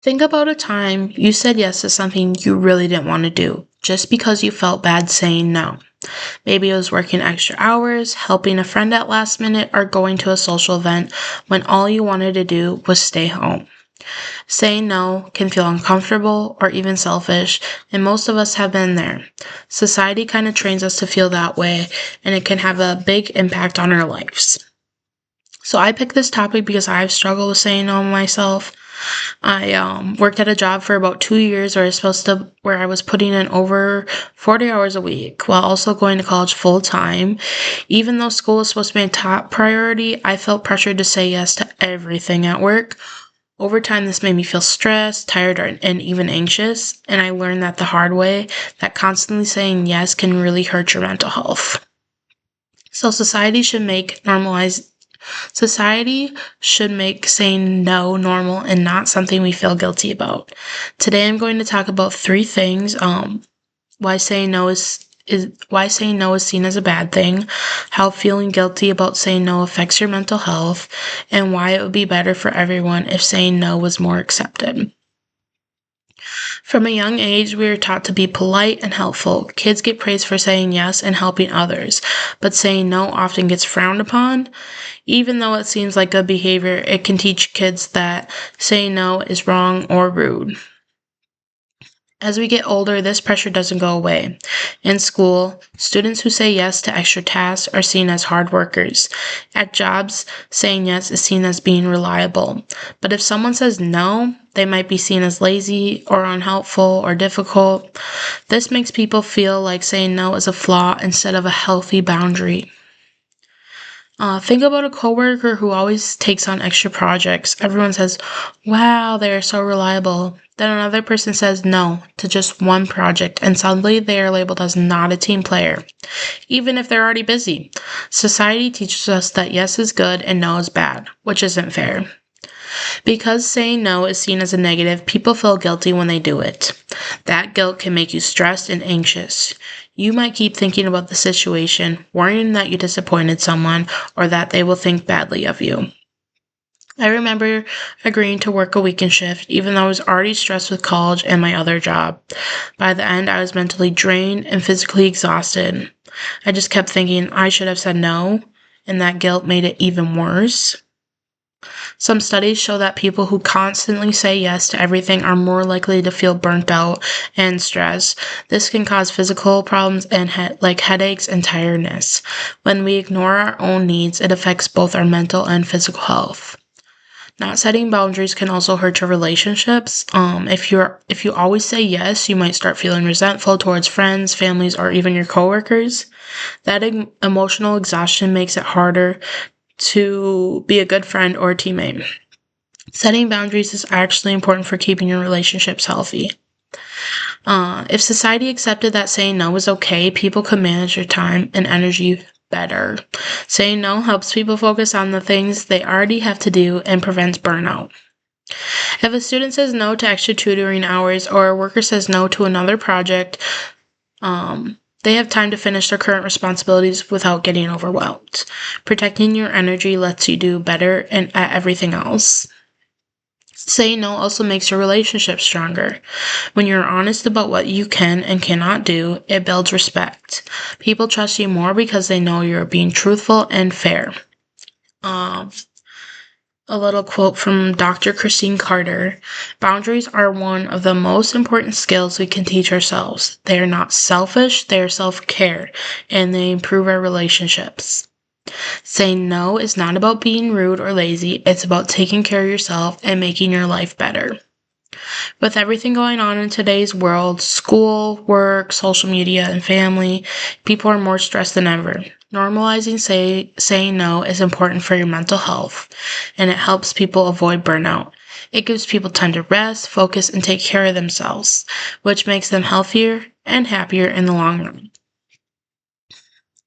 Think about a time you said yes to something you really didn't want to do, just because you felt bad saying no. Maybe it was working extra hours, helping a friend at last minute, or going to a social event when all you wanted to do was stay home. Saying no can feel uncomfortable or even selfish, and most of us have been there. Society kind of trains us to feel that way, and it can have a big impact on our lives. So I picked this topic because I've struggled with saying no myself. I worked at a job for about 2 years where I was putting in over 40 hours a week while also going to college full time. Even though school was supposed to be a top priority, I felt pressured to say yes to everything at work. Over time, this made me feel stressed, tired, and even anxious, and I learned that the hard way that constantly saying yes can really hurt your mental health. So Society should make saying no normal and not something we feel guilty about. Today I'm going to talk about three things. Why saying no is seen as a bad thing, how feeling guilty about saying no affects your mental health, and why it would be better for everyone if saying no was more accepted. From a young age, we are taught to be polite and helpful. Kids get praised for saying yes and helping others, but saying no often gets frowned upon. Even though it seems like good behavior, it can teach kids that saying no is wrong or rude. As we get older, this pressure doesn't go away. In school, students who say yes to extra tasks are seen as hard workers. At jobs, saying yes is seen as being reliable. But if someone says no, they might be seen as lazy or unhelpful or difficult. This makes people feel like saying no is a flaw instead of a healthy boundary. Think about a coworker who always takes on extra projects. Everyone says, "Wow, they are so reliable." Then another person says no to just one project, and suddenly they are labeled as not a team player, even if they're already busy. Society teaches us that yes is good and no is bad, which isn't fair. Because saying no is seen as a negative, people feel guilty when they do it. That guilt can make you stressed and anxious. You might keep thinking about the situation, worrying that you disappointed someone or that they will think badly of you. I remember agreeing to work a weekend shift, even though I was already stressed with college and my other job. By the end, I was mentally drained and physically exhausted. I just kept thinking I should have said no, and that guilt made it even worse. Some studies show that people who constantly say yes to everything are more likely to feel burnt out and stressed. This can cause physical problems and like headaches and tiredness. When we ignore our own needs, it affects both our mental and physical health. Not setting boundaries can also hurt your relationships. If you always say yes, you might start feeling resentful towards friends, families, or even your coworkers. That emotional exhaustion makes it harder to be a good friend or teammate. Setting boundaries is actually important for keeping your relationships healthy. If society accepted that saying no was okay, people could manage their time and energy better. Saying no helps people focus on the things they already have to do and prevents burnout. If a student says no to extra tutoring hours or a worker says no to another project, they have time to finish their current responsibilities without getting overwhelmed. Protecting your energy lets you do better at everything else. Saying no also makes your relationship stronger. When you're honest about what you can and cannot do, it builds respect. People trust you more because they know you're being truthful and fair. A little quote from Dr. Christine Carter. Boundaries are one of the most important skills we can teach ourselves. They are not selfish, they are self-care, and they improve our relationships. Saying no is not about being rude or lazy, it's about taking care of yourself and making your life better. With everything going on in today's world, school, work, social media, and family, people are more stressed than ever. Normalizing saying no is important for your mental health, and it helps people avoid burnout. It gives people time to rest, focus, and take care of themselves, which makes them healthier and happier in the long run.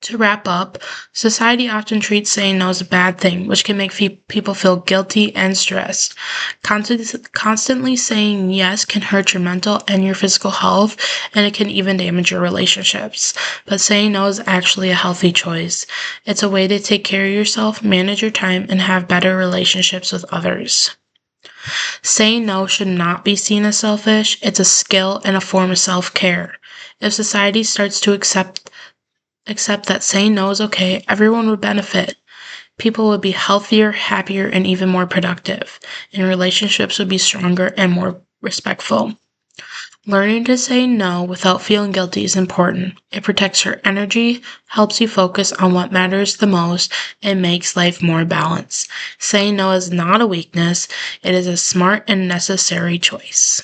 To wrap up, society often treats saying no as a bad thing, which can make people feel guilty and stressed. Constantly saying yes can hurt your mental and your physical health, and it can even damage your relationships. But saying no is actually a healthy choice. It's a way to take care of yourself, manage your time, and have better relationships with others. Saying no should not be seen as selfish. It's a skill and a form of self-care. If society starts to accept that saying no is okay, everyone would benefit. People would be healthier, happier, and even more productive, and relationships would be stronger and more respectful. Learning to say no without feeling guilty is important. It protects your energy, helps you focus on what matters the most, and makes life more balanced. Saying no is not a weakness, it is a smart and necessary choice.